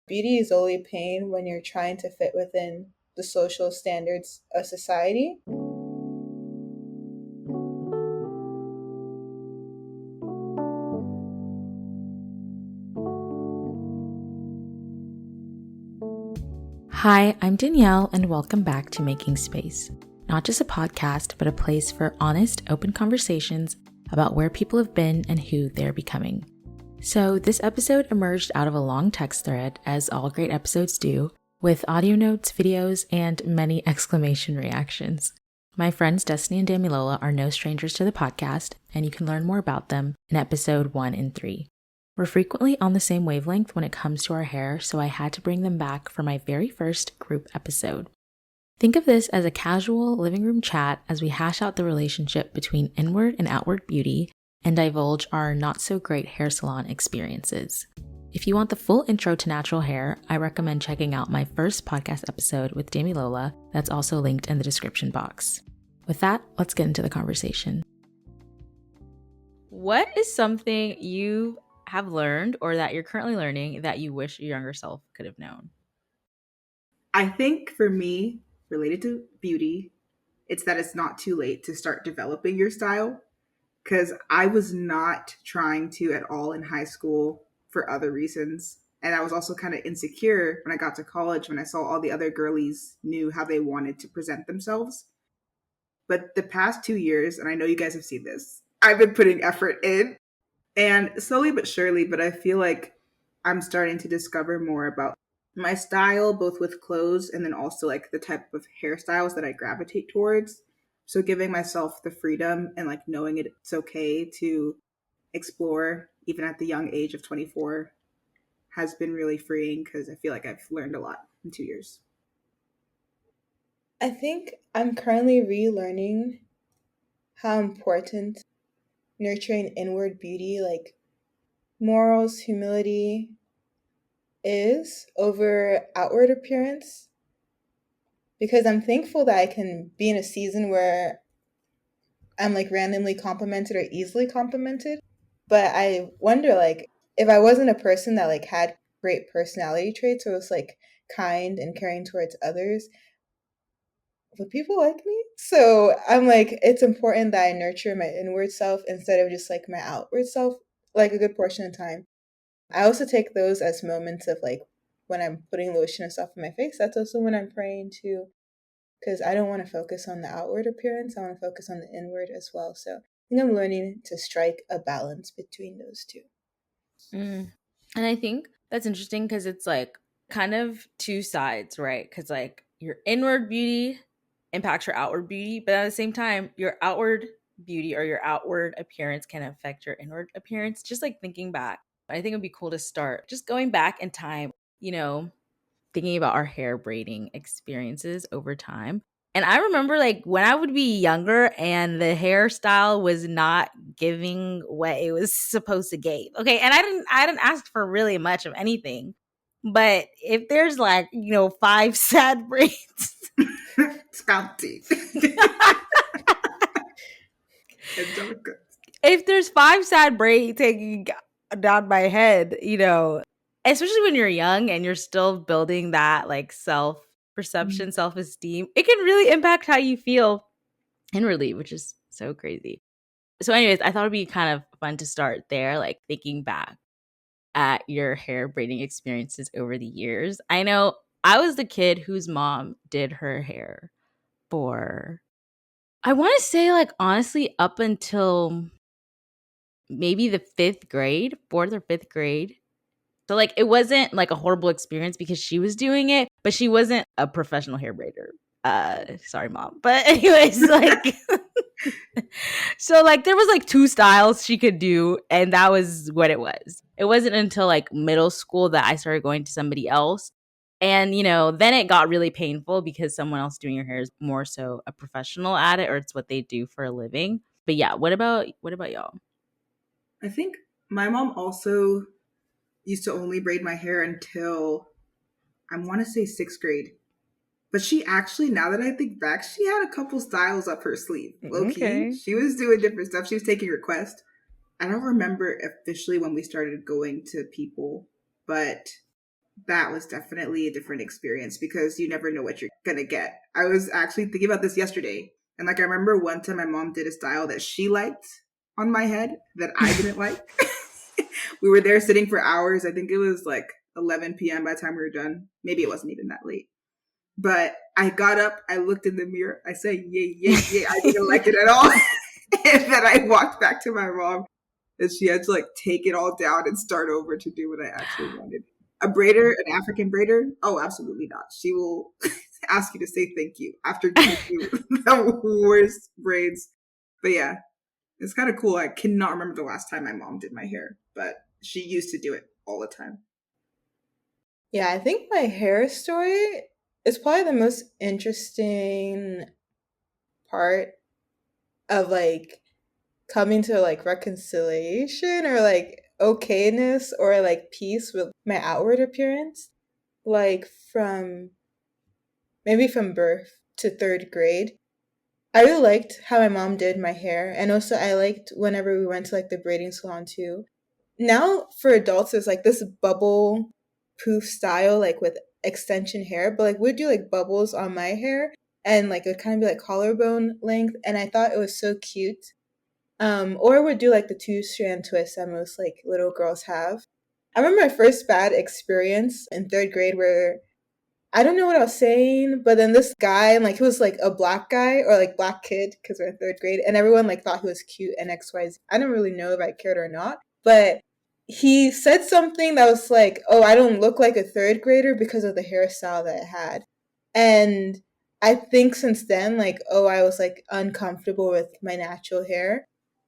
Beauty is only pain when you're trying to fit within the social standards of society. Hi, I'm Danielle, and welcome back to Making Space. Not just a podcast, but a place for honest, open conversations about where people have been and who they're becoming. So this episode emerged out of a long text thread, as all great episodes do, with audio notes, videos, and many exclamation reactions. My friends Destny and Damilola are no strangers to the podcast, and you can learn more about them in episode 1 and 3. We're frequently on the same wavelength when it comes to our hair, so I had to bring them back for my very first group episode. Think of this as a casual living room chat as we hash out the relationship between inward and outward beauty and divulge our not-so-great hair salon experiences. If you want the full intro to natural hair, I recommend checking out my first podcast episode with Damilola that's also linked in the description box. With that, let's get into the conversation. What is something you have learned or that you're currently learning that you wish your younger self could have known? I think for me, related to beauty, it's that it's not too late to start developing your style, because I was not trying to at all in high school for other reasons. And I was also kind of insecure when I got to college when I saw all the other girlies knew how they wanted to present themselves. But the past 2 years, and I know you guys have seen this, I've been putting effort in. And slowly but surely, but I feel like I'm starting to discover more about my style, both with clothes and then also like the type of hairstyles that I gravitate towards. So giving myself the freedom and like knowing it's okay to explore even at the young age of 24 has been really freeing, because I feel like I've learned a lot in 2 years. I think I'm currently relearning how important nurturing inward beauty, like morals, humility, is over outward appearance. Because I'm thankful that I can be in a season where I'm like randomly complimented or easily complimented. But I wonder, like, if I wasn't a person that like had great personality traits or was like kind and caring towards others, would people like me? So I'm like, it's important that I nurture my inward self instead of just like my outward self, like a good portion of time. I also take those as moments of like when I'm putting lotion and stuff on my face. That's also when I'm praying too, because I don't want to focus on the outward appearance. I want to focus on the inward as well. So I think I'm learning to strike a balance between those two. And I think that's interesting because it's like kind of two sides, right? Because like your inward beauty impacts your outward beauty, but at the same time, your outward beauty or your outward appearance can affect your inward appearance. Just like thinking back, I think it'd be cool to start just going back in time, thinking about our hair braiding experiences over time. And I remember like when I would be younger and the hairstyle was not giving what it was supposed to give. Okay. And I didn't ask for really much of anything. But if there's like, 5 sad braids. Scalpy. If there's 5 sad braids taking down my head, especially when you're young and you're still building that like self perception, self-esteem, it can really impact how you feel inwardly, which is so crazy. So anyways, I thought it'd be kind of fun to start there, like thinking back at your hair braiding experiences over the years. I know I was the kid whose mom did her hair for, I want to say like honestly up until maybe the 5th grade, 4th or 5th grade. So like it wasn't like a horrible experience because she was doing it, but she wasn't a professional hair braider. Sorry, mom. But anyways, like so like there was like 2 styles she could do, and that was what it was. It wasn't until like middle school that I started going to somebody else. And then it got really painful because someone else doing your hair is more so a professional at it, or it's what they do for a living. But yeah, what about y'all? I think my mom also used to only braid my hair until I want to say 6th grade. But she actually, now that I think back, she had a couple styles up her sleeve. Low key. Okay. She was doing different stuff. She was taking requests. I don't remember officially when we started going to people, but that was definitely a different experience because you never know what you're gonna get. I was actually thinking about this yesterday, and like I remember one time my mom did a style that she liked on my head that I didn't like. We were there sitting for hours. I think it was like 11 p.m. by the time we were done. Maybe it wasn't even that late. But I got up, I looked in the mirror, I said, yay, yay, yay. I didn't like it at all. And then I walked back to my mom and she had to like take it all down and start over to do what I actually wanted. A braider, an African braider? Oh, absolutely not. She will ask you to say thank you after giving you the worst braids. But yeah, it's kind of cool. I cannot remember the last time my mom did my hair, but she used to do it all the time. Yeah, I think my hair story is probably the most interesting part of like coming to like reconciliation or like okayness or like peace with my outward appearance. Like from maybe from birth to third grade. I really liked how my mom did my hair, and also I liked whenever we went to like the braiding salon too. Now for adults, there's like this bubble proof style, like with extension hair, but like we'd do like bubbles on my hair, and like it would kind of be like collarbone length, and I thought it was so cute. Or would do like the two strand twist that most like little girls have. I remember my first bad experience in third grade where I don't know what I was saying, but then this guy, and like he was like a black guy or like black kid because we're in third grade, and everyone like thought he was cute and XYZ. I didn't really know if I cared or not, but he said something that was like, "Oh, I don't look like a third grader because of the hairstyle that I had," and I think since then, like, oh, I was like uncomfortable with my natural hair,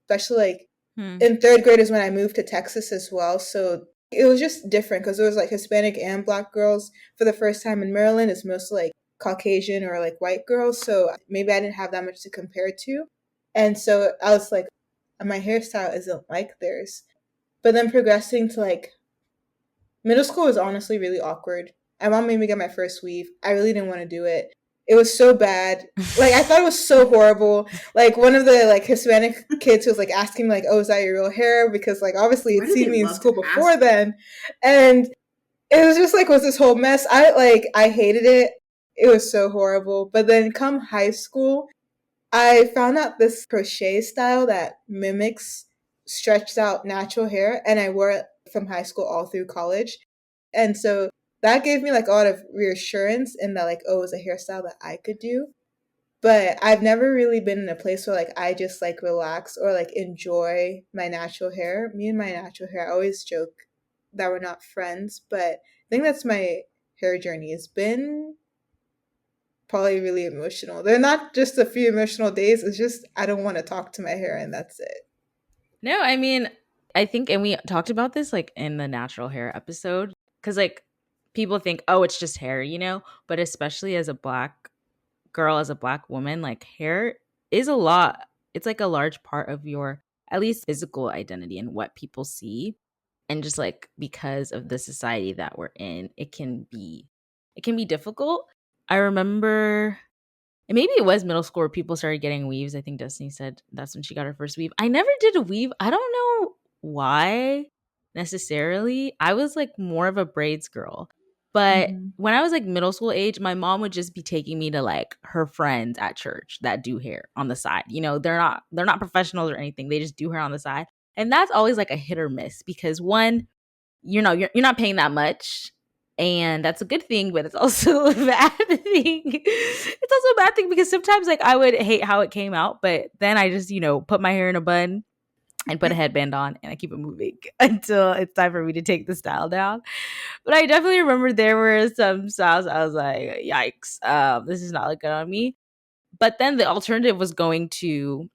especially like Hmm. in third grade is when I moved to Texas as well. So it was just different because it was like Hispanic and black girls for the first time in Maryland. It's mostly like Caucasian or like white girls. So maybe I didn't have that much to compare to. And so I was like, my hairstyle isn't like theirs. But then progressing to like middle school was honestly really awkward. My mom made me get my first weave. I really didn't want to do it. It was so bad. Like I thought it was so horrible. Like one of the like Hispanic kids was like asking me like, "Oh, is that your real hair?" Because like obviously Why it'd do seen they me in love to school before ask that? then, and it was just like was this whole mess. I hated it. It was so horrible. But then come high school, I found out this crochet style that mimics stretched out natural hair, and I wore it from high school all through college. And so that gave me like a lot of reassurance in that like, oh, it was a hairstyle that I could do. But I've never really been in a place where like I just like relax or like enjoy my natural hair. Me and my natural hair, I always joke that we're not friends, but I think that's my hair journey. It's been probably really emotional. They're not just a few emotional days. It's just I don't want to talk to my hair and that's it. No, I mean, I think, and we talked about this like in the natural hair episode, because like people think, oh, it's just hair, but especially as a black girl, as a black woman, like hair is a lot. It's like a large part of your at least physical identity and what people see. And just like because of the society that we're in, it can be difficult. I remember, and maybe it was middle school where people started getting weaves. I think Destiny said that's when she got her first weave. I never did a weave. I don't know why necessarily. I was like more of a braids girl. But Mm-hmm. when I was like middle school age, my mom would just be taking me to like her friends at church that do hair on the side. They're not professionals or anything. They just do hair on the side. And that's always like a hit or miss because one, you're not paying that much, and that's a good thing, but it's also a bad thing. It's also a bad thing because sometimes like I would hate how it came out, but then I just put my hair in a bun and put a headband on and I keep it moving until it's time for me to take the style down. But I definitely remember there were some styles I was like, yikes, this is not looking on me. But then the alternative was going to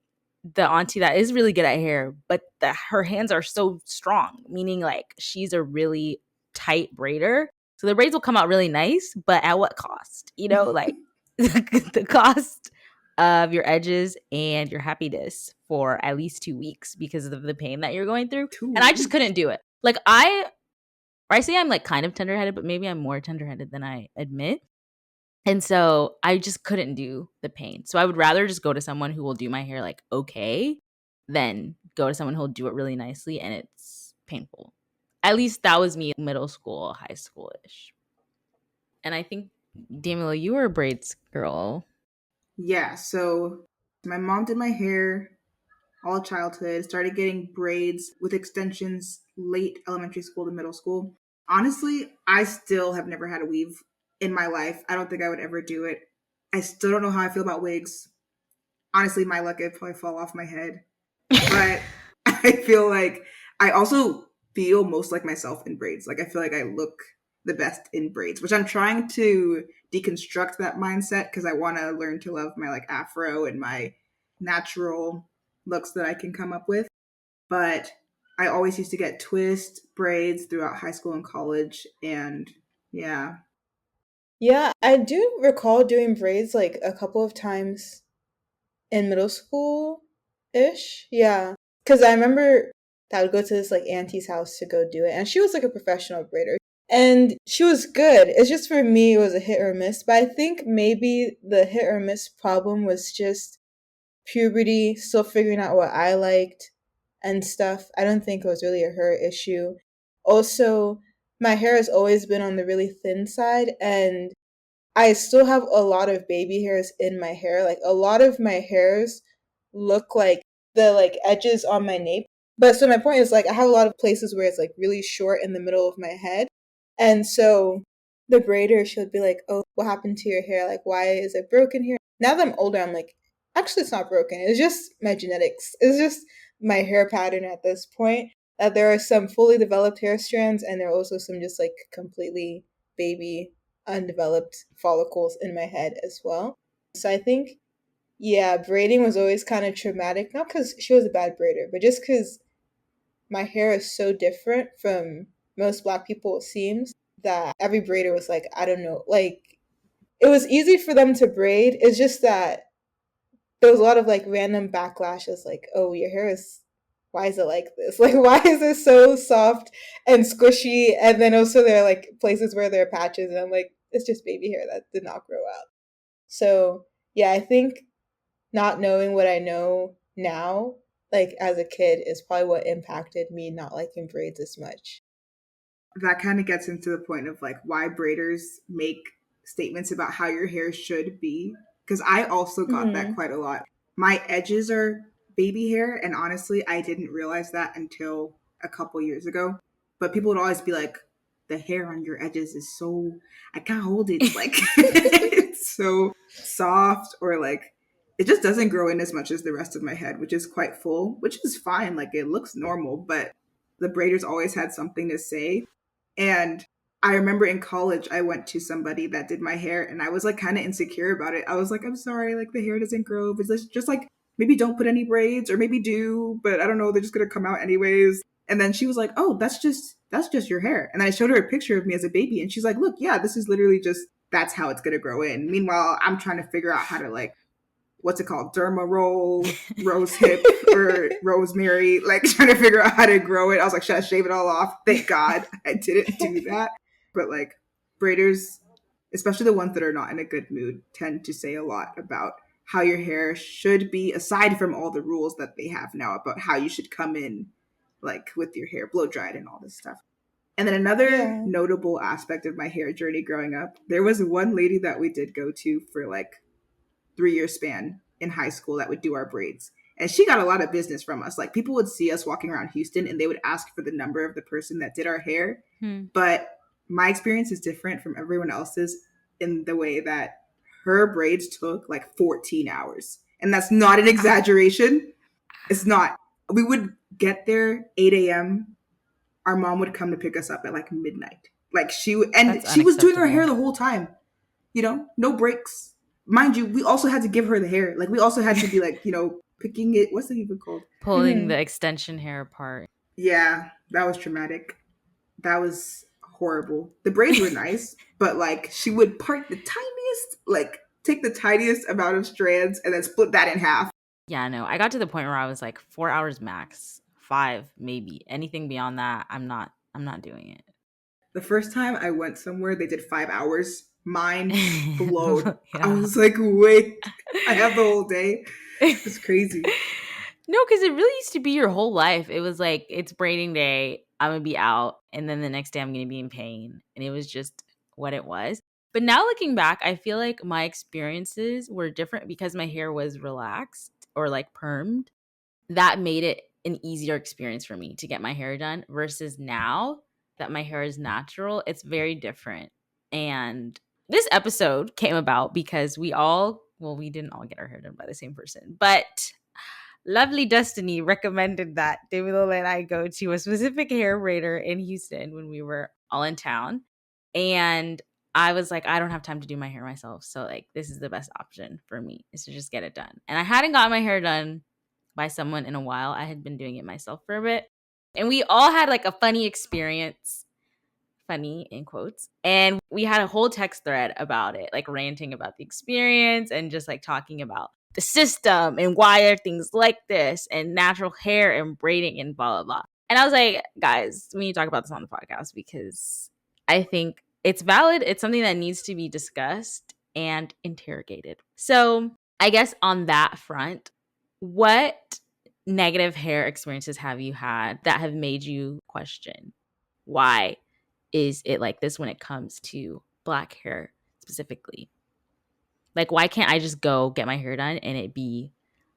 the auntie that is really good at hair, but her hands are so strong, meaning like she's a really tight braider. So the braids will come out really nice, but at what cost? Like the cost of your edges and your happiness for at least 2 weeks because of the pain that you're going through. Two And I just couldn't weeks. do it. Like I say I'm like kind of tenderheaded, but maybe I'm more tenderheaded than I admit. And so I just couldn't do the pain. So I would rather just go to someone who will do my hair like okay than go to someone who'll do it really nicely and it's painful. At least that was me middle school, high school-ish. And I think, Damilola, you were a braids girl. Yeah, so my mom did my hair all childhood, started getting braids with extensions late elementary school to middle school. Honestly, I still have never had a weave in my life. I don't think I would ever do it. I still don't know how I feel about wigs. Honestly, my luck, it'd probably fall off my head. But I feel like I also feel most like myself in braids. Like I feel like I look the best in braids, which I'm trying to deconstruct that mindset because I want to learn to love my like afro and my natural looks that I can come up with. But I always used to get twist braids throughout high school and college, and yeah. Yeah, I do recall doing braids like a couple of times in middle school ish. Yeah. Because I remember that I would go to this like auntie's house to go do it. And she was like a professional braider. And she was good. It's just for me, it was a hit or miss. But I think maybe the hit or miss problem was just puberty, still figuring out what I liked and stuff. I don't think it was really a her issue. Also, my hair has always been on the really thin side, and I still have a lot of baby hairs in my hair. Like a lot of my hairs look like the like edges on my nape. But so my point is like I have a lot of places where it's like really short in the middle of my head. And so the braider she'll be like, "Oh, what happened to your hair? Like why is it broken here?" Now that I'm older, I'm like, "Actually, it's not broken. It's just my genetics. It's just my hair pattern at this point." That there are some fully developed hair strands and there are also some just like completely baby undeveloped follicles in my head as well. So I think, yeah, braiding was always kind of traumatic, not because she was a bad braider, but just because my hair is so different from most black people, it seems, that every braider was like, I don't know, like, it was easy for them to braid. It's just that there was a lot of like random backlashes, like, oh, your hair is, why is it like this? Like, why is it so soft and squishy? And then also there are like places where there are patches, and I'm like, it's just baby hair that did not grow out. So yeah, I think not knowing what I know now, like as a kid, is probably what impacted me not liking braids as much. That kind of gets into the point of like why braiders make statements about how your hair should be. Because I also got that Hmm. quite a lot. My edges are baby hair, and honestly, I didn't realize that until a couple years ago. But people would always be like, the hair on your edges is so, I can't hold it. It's like, it's so soft, or like, it just doesn't grow in as much as the rest of my head, which is quite full, which is fine. Like, it looks normal, but the braiders always had something to say. And I remember in college, I went to somebody that did my hair, and I was like kind of insecure about it. I was like, I'm sorry, like the hair doesn't grow. But just like, maybe don't put any braids, or maybe do, but I don't know, they're just gonna come out anyways. And then she was like, oh, that's just your hair. And then I showed her a picture of me as a baby, and she's like, look, yeah, this is literally just, that's how it's gonna grow in. Meanwhile, I'm trying to figure out how to like, what's it called, derma roll, rose hip, or rosemary, like trying to figure out how to grow it. I was like, should I shave it all off? Thank God I didn't do that. But like, braiders, especially the ones that are not in a good mood, tend to say a lot about how your hair should be, aside from all the rules that they have now about how you should come in, like with your hair blow dried and all this stuff. And then another Yeah. notable aspect of my hair journey growing up, there was one lady that we did go to for like 3 year span in high school that would do our braids. And she got a lot of business from us. Like people would see us walking around Houston and they would ask for the number of the person that did our hair. Hmm. But my experience is different from everyone else's in the way that her braids took like 14 hours. And that's not an exaggeration. It's not. We would get there 8 a.m. Our mom would come to pick us up at like midnight. Like That's and she was doing her hair unacceptable. the whole time, no breaks. Mind you, we also had to give her the hair. Like we also had to be like, picking it. What's it even called? Pulling Hmm. the extension hair apart. Yeah, that was traumatic. That was horrible. The braids were nice, but like she would part the tiniest, like take the tiniest amount of strands and then split that in half. Yeah, no. I got to the point where I was like 4 hours max. 5 maybe. Anything beyond that, I'm not doing The first time I went somewhere, they did 5 hours. Mind blown. it. I Yeah. was like, wait, I have the whole day. It's crazy. No, because it really used to be your whole life. It was like it's braiding day. I'm gonna be out, and then the next day I'm gonna be in pain. And it was just what it was. But now looking back, I feel like my experiences were different because my hair was relaxed or like permed. That made it an easier experience for me to get my hair done versus now that my hair is natural, it's very different. And this episode came about because we didn't all get our hair done by the same person, but lovely Destiny recommended that Damilola and I go to a specific hair braider in Houston when we were all in town. And I was like, I don't have time to do my hair myself. So like this is the best option for me is to just get it done. And I hadn't got my hair done by someone in a while. I had been doing it myself for a bit. And we all had like a funny experience, funny in quotes. And we had a whole text thread about it, like ranting about the experience and just like talking about the system and why are things like this and natural hair and braiding and blah, blah, blah. And I was like, guys, we need to talk about this on the podcast because I think it's valid. It's something that needs to be discussed and interrogated. So I guess on that front, what negative hair experiences have you had that have made you question why is it like this when it comes to Black hair specifically? Like, why can't I just go get my hair done and it be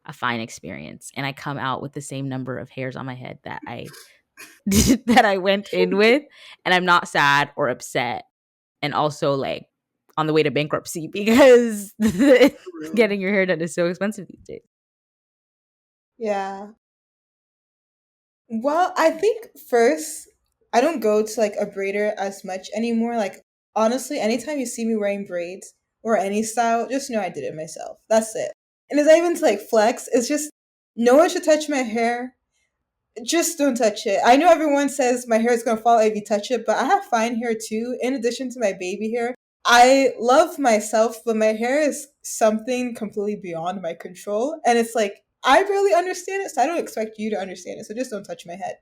a fine experience and I come out with the same number of hairs on my head that I that I went in with, and I'm not sad or upset and also like on the way to bankruptcy because Real. getting your hair done is so expensive these days. Yeah. Well, I think first, I don't go to like a braider as much anymore. Like, honestly, anytime you see me wearing braids or any style, just know I did it myself. That's it. And it's not even to like flex, it's just no one should touch my hair. Just don't touch it. I know everyone says my hair is gonna fall if you touch it, but I have fine hair too, in addition to my baby hair. I love myself, but my hair is something completely beyond my control. And it's like, I barely understand it, so I don't expect you to understand it. So just don't touch my head.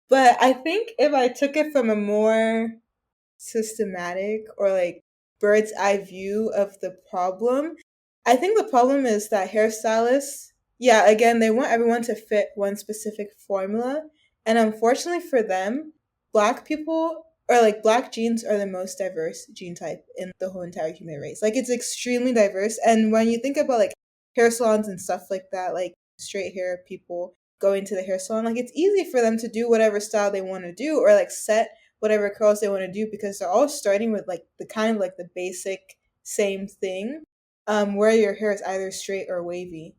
But I think if I took it from a more systematic or like bird's eye view of the problem, I think the problem is that hairstylists, yeah, again, they want everyone to fit one specific formula. And unfortunately for them, black people or like black genes are the most diverse gene type in the whole entire human race. Like it's extremely diverse. And when you think about like hair salons and stuff like that, like straight hair people going to the hair salon, like it's easy for them to do whatever style they want to do or like set whatever curls they want to do because they're all starting with like the kind of like the basic same thing, where your hair is either straight or wavy.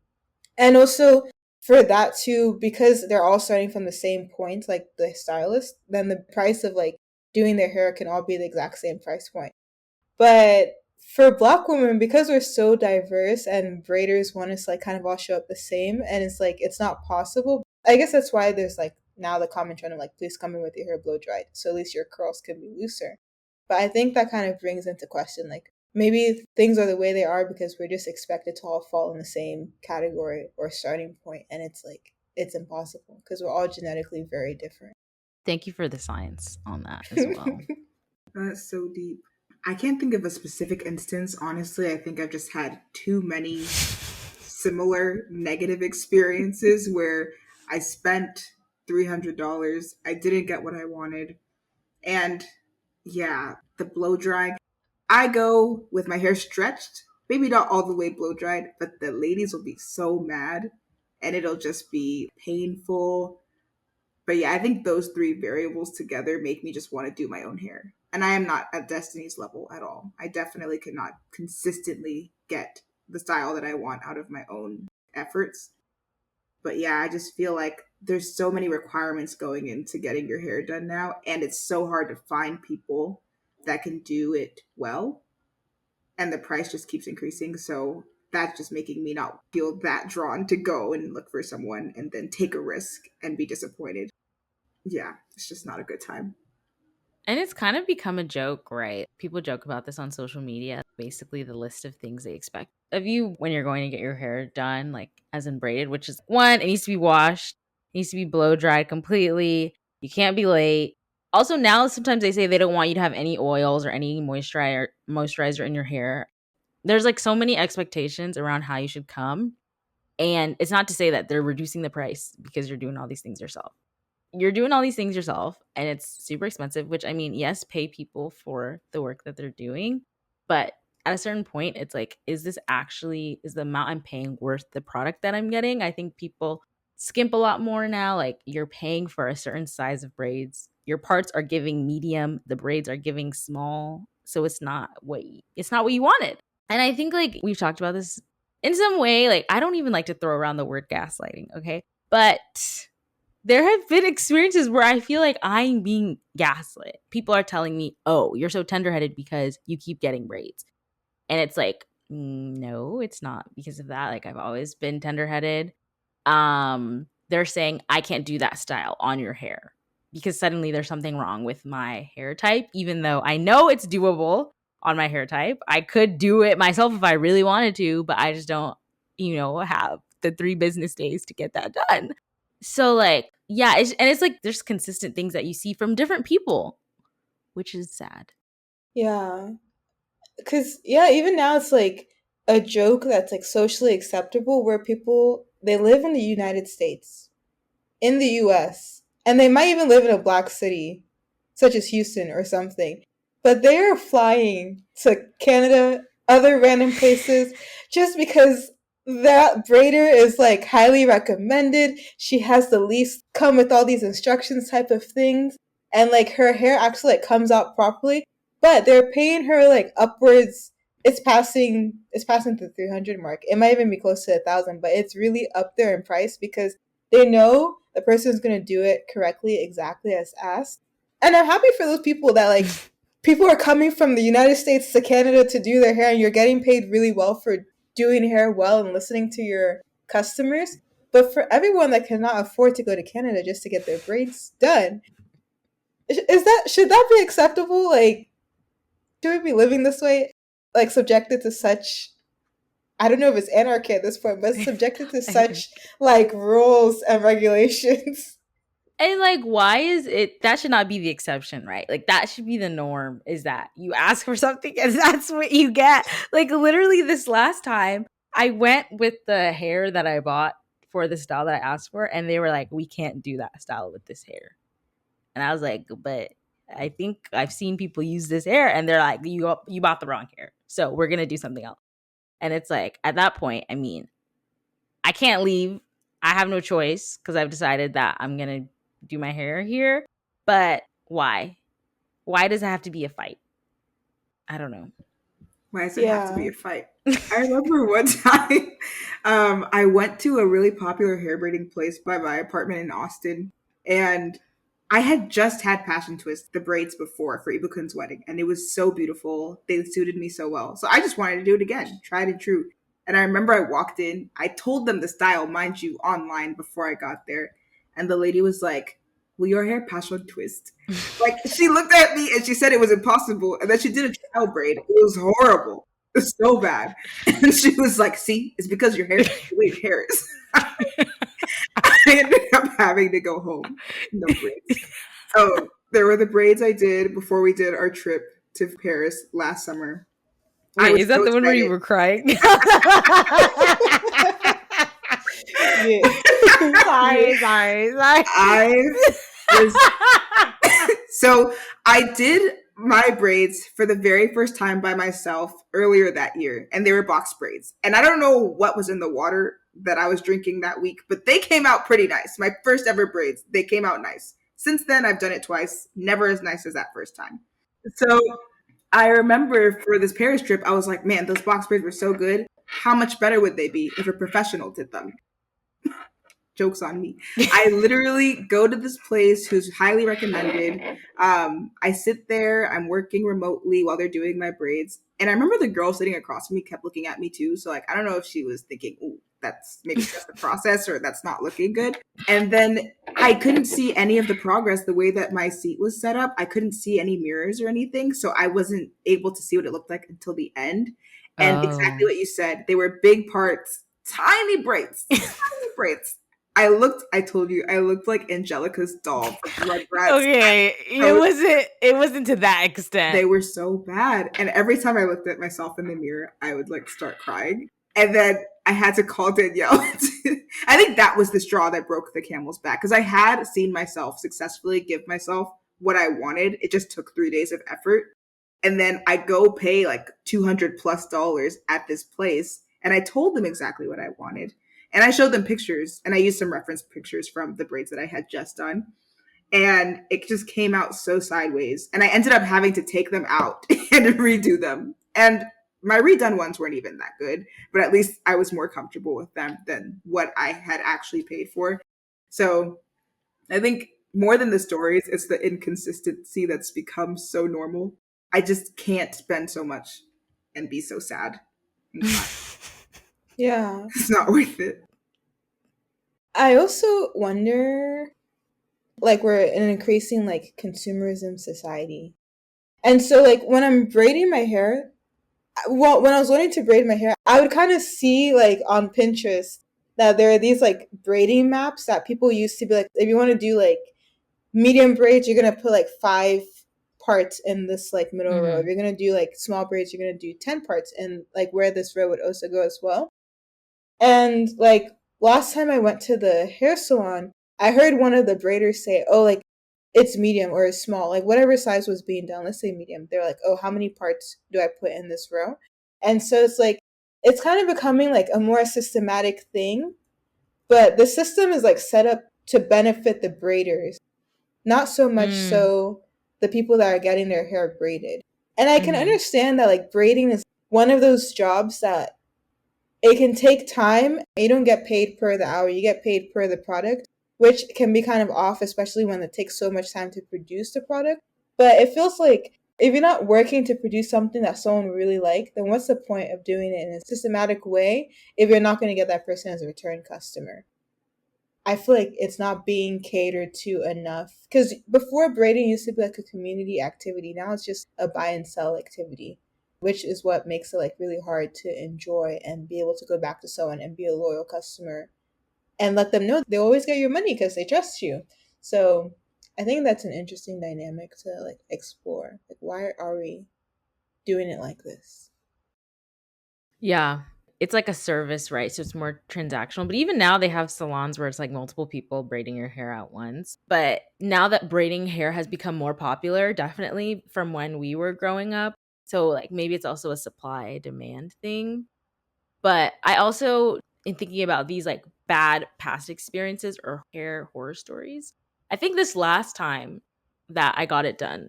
And also for that too, because they're all starting from the same point, like the stylist, then the price of like doing their hair can all be the exact same price point. But for black women, because we're so diverse and braiders want us like kind of all show up the same, and it's like it's not possible. I guess that's why there's like now the common trend of like, please come in with your hair blow dried, so at least your curls can be looser. But I think that kind of brings into question like maybe things are the way they are because we're just expected to all fall in the same category or starting point, and it's like it's impossible because we're all genetically very different. Thank you for the science on that as well. That's so deep. I can't think of a specific instance, honestly. I think I've just had too many similar negative experiences where I spent $300, I didn't get what I wanted. And yeah, the blow drying. I go with my hair stretched, maybe not all the way blow dried, but the ladies will be so mad and it'll just be painful. But yeah, I think those three variables together make me just want to do my own hair. And I am not at Destiny's level at all. I definitely could not consistently get the style that I want out of my own efforts. But yeah, I just feel like there's so many requirements going into getting your hair done now. And it's so hard to find people that can do it well. And the price just keeps increasing. So that's just making me not feel that drawn to go and look for someone and then take a risk and be disappointed. Yeah, it's just not a good time. And it's kind of become a joke, right? People joke about this on social media. Basically, the list of things they expect of you when you're going to get your hair done, like as in braided, which is one, it needs to be washed, it needs to be blow dried completely. You can't be late. Also, now sometimes they say they don't want you to have any oils or any moisturizer in your hair. There's like so many expectations around how you should come. And it's not to say that they're reducing the price because you're doing all these things yourself. you're doing all these things yourself and it's super expensive, which I mean, yes, pay people for the work that they're doing. But at a certain point, it's like, is the amount I'm paying worth the product that I'm getting? I think people skimp a lot more now. Like, you're paying for a certain size of braids. Your parts are giving medium, the braids are giving small. So it's not what you wanted. And I think like we've talked about this in some way. Like, I don't even like to throw around the word gaslighting, okay? But there have been experiences where I feel like I'm being gaslit. People are telling me, oh, you're so tenderheaded because you keep getting braids. And it's like, no, it's not because of that. Like, I've always been tenderheaded. They're saying I can't do that style on your hair because suddenly there's something wrong with my hair type, even though I know it's doable on my hair type. I could do it myself if I really wanted to, but I just don't, have the 3 business days to get that done. So like, yeah, it's like there's consistent things that you see from different people, which is sad. Yeah. Because, yeah, even now it's like a joke that's like socially acceptable where people, they live in the United States, in the US, and they might even live in a black city, such as Houston or something, but they are flying to Canada, other random places, just because that braider is like highly recommended. She has the least come with all these instructions type of things, and like her hair actually like comes out properly, but they're paying her like upwards. It's passing the 300 mark. It might even be close to 1,000, but it's really up there in price because they know the person is going to do it correctly, exactly as asked. And I'm happy for those people that like people are coming from the United States to Canada to do their hair, and you're getting paid really well for doing hair well and listening to your customers. But for everyone that cannot afford to go to Canada just to get their braids done, should that be acceptable? Like, should we be living this way? Like, subjected to such, I don't know if it's anarchy at this point, but subjected to such like rules and regulations. And like, why is it that should not be the exception, right? Like, that should be the norm, is that you ask for something and that's what you get. Like, literally this last time I went with the hair that I bought for the style that I asked for, and they were like, we can't do that style with this hair. And I was like, but I think I've seen people use this hair, and they're like, you bought the wrong hair, so we're gonna do something else. And it's like, at that point, I mean, I can't leave. I have no choice because I've decided that I'm gonna do my hair here. But why? Why does it have to be a fight? I don't know. Why does it have to be Yeah. a fight? I remember one time I went to a really popular hair braiding place by my apartment in Austin, and I had just had Passion Twist, the braids before for Ibukun's wedding, and it was so beautiful. They suited me so well. So I just wanted to do it again, tried and true. And I remember I walked in, I told them the style, mind you, online before I got there. And the lady was like, will your hair Passion Twist? Like, she looked at me and she said it was impossible. And then she did a trial braid. It was horrible. It was so bad. And she was like, see, it's because your hair is the way your hair is. I ended up having to go home. No braids. Oh, there were the braids I did before we did our trip to Paris last summer. I Wait, was is that so the one where you excited. were crying? Yeah. Sorry. I was so I did my braids for the very first time by myself earlier that year, and they were box braids. And I don't know what was in the water that I was drinking that week, but they came out pretty nice. My first ever braids, they came out nice. Since then, I've done it twice, never as nice as that first time. So I remember for this Paris trip, I was like, man, those box braids were so good. How much better would they be if a professional did them? Joke's on me. I literally go to this place who's highly recommended. I sit there, I'm working remotely while they're doing my braids. And I remember the girl sitting across from me kept looking at me too. So like, I don't know if she was thinking, oh, that's maybe just the process or that's not looking good. And then I couldn't see any of the progress the way that my seat was set up. I couldn't see any mirrors or anything. So I wasn't able to see what it looked like until the end. And exactly Oh. what you said, they were big parts, tiny braids, tiny braids. I told you, I looked like Angelica's doll from Rugrats. Okay, it wasn't to that extent. They were so bad. And every time I looked at myself in the mirror, I would like start crying. And then I had to call Danielle. I think that was the straw that broke the camel's back, because I had seen myself successfully give myself what I wanted. It just took 3 days of effort. And then I go pay like $200+ at this place. And I told them exactly what I wanted. And I showed them pictures, and I used some reference pictures from the braids that I had just done. And it just came out so sideways. And I ended up having to take them out and redo them. And my redone ones weren't even that good, but at least I was more comfortable with them than what I had actually paid for. So I think more than the stories, it's the inconsistency that's become so normal. I just can't spend so much and be so sad and cry. Yeah. It's not worth it. I also wonder, like, we're in an increasing like consumerism society. And so like when I'm braiding my hair, well, when I was learning to braid my hair, I would kind of see like on Pinterest that there are these like braiding maps that people used to be like, if you want to do like medium braids, you're gonna put like 5 parts in this like middle row. If you're gonna do like small braids, you're gonna do 10 parts, and like where this row would also go as well. And like last time I went to the hair salon, I heard one of the braiders say, "Oh, like it's medium or it's small, like whatever size was being done. Let's say medium." They're like, "Oh, how many parts do I put in this row?" And so it's like it's kind of becoming like a more systematic thing, but the system is like set up to benefit the braiders, not so much so the people that are getting their hair braided. And I can understand that like braiding is one of those jobs that it can take time. You don't get paid per the hour, you get paid per the product, which can be kind of off, especially when it takes so much time to produce the product. But it feels like if you're not working to produce something that someone really like, then what's the point of doing it in a systematic way if you're not going to get that person as a return customer? I feel like it's not being catered to enough. Because before, braiding used to be like a community activity. Now it's just a buy and sell activity, which is what makes it like really hard to enjoy and be able to go back to someone and be a loyal customer and let them know they always get your money because they trust you. So I think that's an interesting dynamic to like explore. Like, why are we doing it like this? Yeah. It's like a service, right? So it's more transactional. But even now they have salons where it's like multiple people braiding your hair at once. But now that braiding hair has become more popular, definitely from when we were growing up. So like maybe it's also a supply demand thing. But I also, in thinking about these like bad past experiences or hair horror stories, I think this last time that I got it done,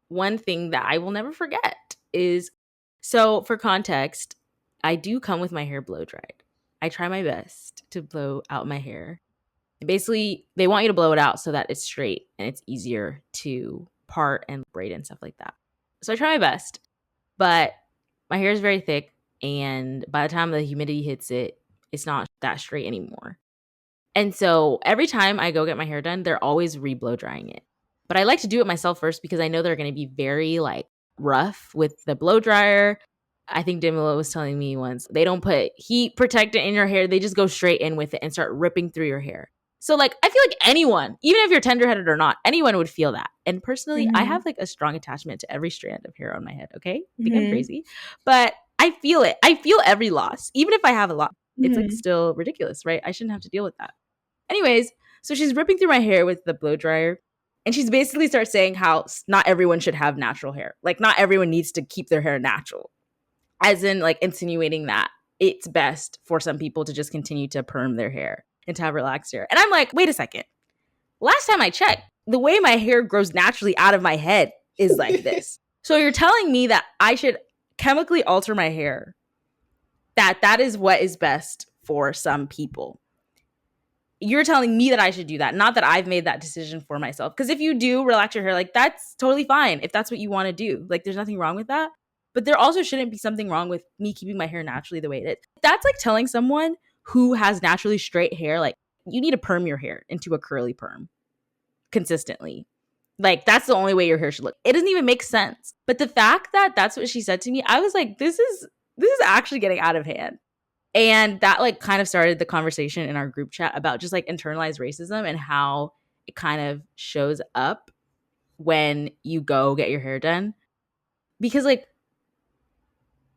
one thing that I will never forget is, so for context, I do come with my hair blow dried. I try my best to blow out my hair. Basically, they want you to blow it out so that it's straight and it's easier to part and braid and stuff like that. So I try my best, but my hair is very thick, and by the time the humidity hits it, it's not that straight anymore. And so every time I go get my hair done, they're always re-blow drying it. But I like to do it myself first because I know they're going to be very like rough with the blow dryer. I think Damilola was telling me once, they don't put heat protectant in your hair. They just go straight in with it and start ripping through your hair. So like I feel like anyone, even if you're tender-headed or not, anyone would feel that. And personally, I have like a strong attachment to every strand of hair on my head, okay? I think I'm crazy. But I feel it. I feel every loss. Even if I have a lot, it's like still ridiculous, right? I shouldn't have to deal with that. Anyways, so she's ripping through my hair with the blow dryer. And she's basically starts saying how not everyone should have natural hair. Like not everyone needs to keep their hair natural. As in like insinuating that it's best for some people to just continue to perm their hair and to have relaxed hair. And I'm like, wait a second. Last time I checked, the way my hair grows naturally out of my head is like this. So you're telling me that I should chemically alter my hair, that is what is best for some people. You're telling me that I should do that, not that I've made that decision for myself. Because if you do relax your hair, like that's totally fine if that's what you want to do. Like there's nothing wrong with that. But there also shouldn't be something wrong with me keeping my hair naturally the way it is. That's like telling someone who has naturally straight hair, like you need to perm your hair into a curly perm consistently. Like that's the only way your hair should look. It doesn't even make sense. But the fact that that's what she said to me, I was like, this is actually getting out of hand. And that like kind of started the conversation in our group chat about just like internalized racism and how it kind of shows up when you go get your hair done. Because like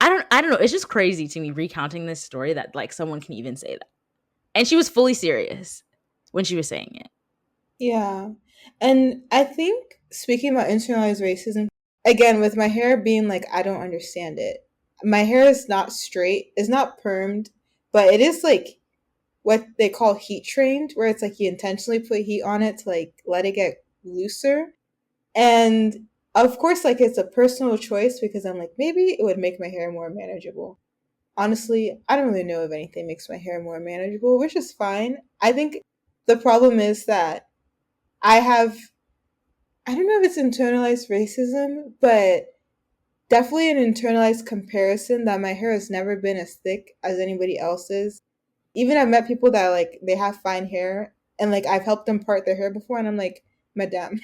I don't know. It's just crazy to me recounting this story that like someone can even say that. And she was fully serious when she was saying it. Yeah. And I think speaking about internalized racism, again, with my hair being like, I don't understand it. My hair is not straight, it's not permed, but it is like what they call heat trained, where it's like you intentionally put heat on it to like let it get looser. And of course, like it's a personal choice because I'm like, maybe it would make my hair more manageable. Honestly, I don't really know if anything makes my hair more manageable, which is fine. I think the problem is that I have, I don't know if it's internalized racism, but definitely an internalized comparison that my hair has never been as thick as anybody else's. Even I've met people that like they have fine hair and like I've helped them part their hair before and I'm like, Madame,